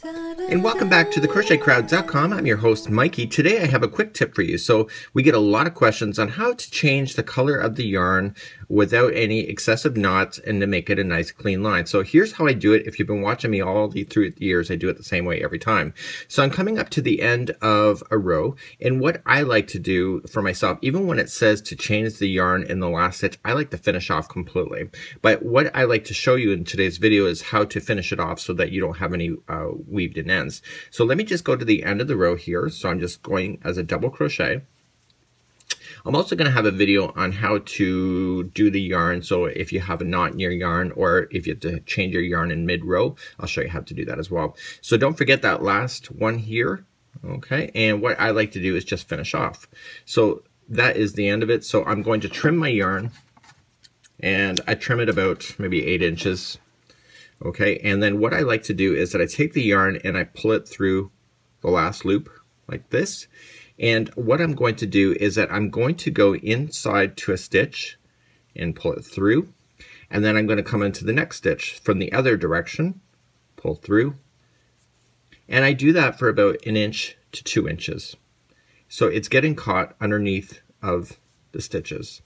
And welcome back to thecrochetcrowd.com. I'm your host, Mikey. Today I have a quick tip for you. So we get a lot of questions on how to change the color of the yarn without any excessive knots and to make it a nice clean line. So here's how I do it. If you've been watching me through the years, I do it the same way every time. So I'm coming up to the end of a row, and what I like to do for myself, even when it says to change the yarn in the last stitch, I like to finish off completely. But what I like to show you in today's video is how to finish it off so that you don't have any weaved in ends. So let me just go to the end of the row here. So I'm just going as a double crochet. I'm also going to have a video on how to do the yarn. So if you have a knot in your yarn, or if you have to change your yarn in mid-row, I'll show you how to do that as well. So don't forget that last one here. Okay, and what I like to do is just finish off. So that is the end of it. So I'm going to trim my yarn, and I trim it about maybe 8 inches. Okay, and then what I like to do is that I take the yarn and I pull it through the last loop like this. And what I'm going to do is that I'm going to go inside to a stitch and pull it through. And then I'm going to come into the next stitch from the other direction, pull through. And I do that for about 1 inch to 2 inches. So it's getting caught underneath of the stitches.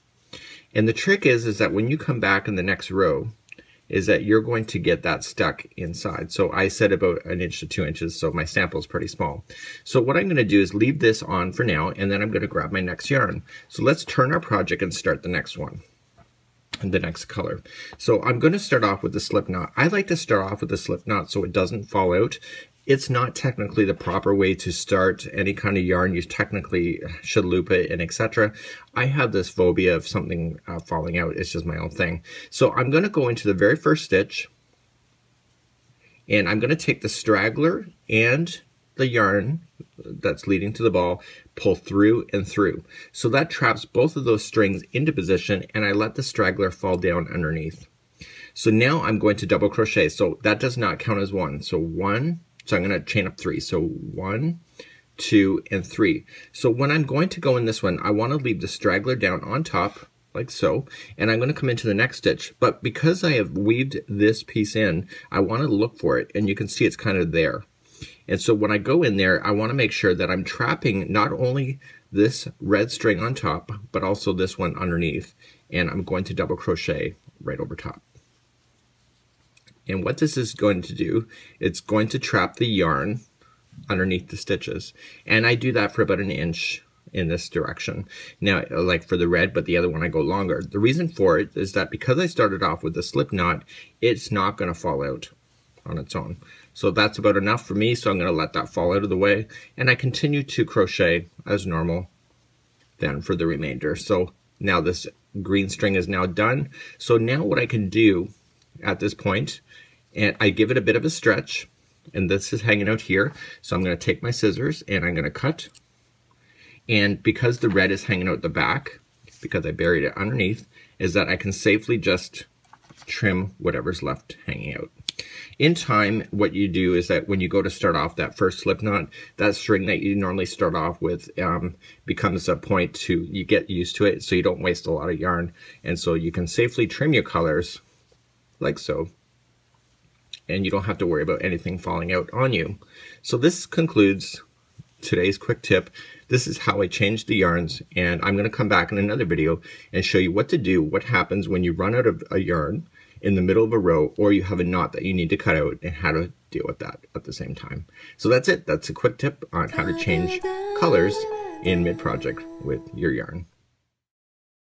And the trick is that when you come back in the next row, is that you're going to get that stuck inside. So I said about 1 inch to 2 inches, so my sample is pretty small. So what I'm going to do is leave this on for now, and then I'm going to grab my next yarn. So let's turn our project and start the next one, and the next color. So I'm going to start off with the slip knot. I like to start off with the slip knot so it doesn't fall out. It's not technically the proper way to start any kind of yarn. You technically should loop it and etc. I have this phobia of something falling out. It's just my own thing. So I'm going to go into the very first stitch, and I'm going to take the straggler and the yarn that's leading to the ball, pull through and through. So that traps both of those strings into position, and I let the straggler fall down underneath. So now I'm going to double crochet. So that does not count as one. So one. So I'm going to chain up 3. So 1, 2, and 3. So when I'm going to go in this one, I want to leave the straggler down on top, like so, and I'm going to come into the next stitch. But because I have weaved this piece in, I want to look for it, and you can see it's kind of there. And so when I go in there, I want to make sure that I'm trapping not only this red string on top, but also this one underneath. And I'm going to double crochet right over top. And what this is going to do, it's going to trap the yarn underneath the stitches. And I do that for about 1 inch in this direction. Now, like for the red, but the other one I go longer. The reason for it is that because I started off with a slip knot, it's not going to fall out on its own. So that's about enough for me, so I'm going to let that fall out of the way. And I continue to crochet as normal then for the remainder. So now this green string is now done. So now what I can do at this point, and I give it a bit of a stretch, and this is hanging out here, so I'm going to take my scissors and I'm going to cut. And because the red is hanging out the back, because I buried it underneath, is that I can safely just trim whatever's left hanging out. In time, what you do is that when you go to start off that first slip knot, that string that you normally start off with becomes a point to, you get used to it, so you don't waste a lot of yarn, and so you can safely trim your colors like so, and you don't have to worry about anything falling out on you. So this concludes today's quick tip. This is how I changed the yarns, and I'm going to come back in another video and show you what to do, what happens when you run out of a yarn in the middle of a row, or you have a knot that you need to cut out, and how to deal with that at the same time. So that's it. That's a quick tip on how to change colors in mid-project with your yarn.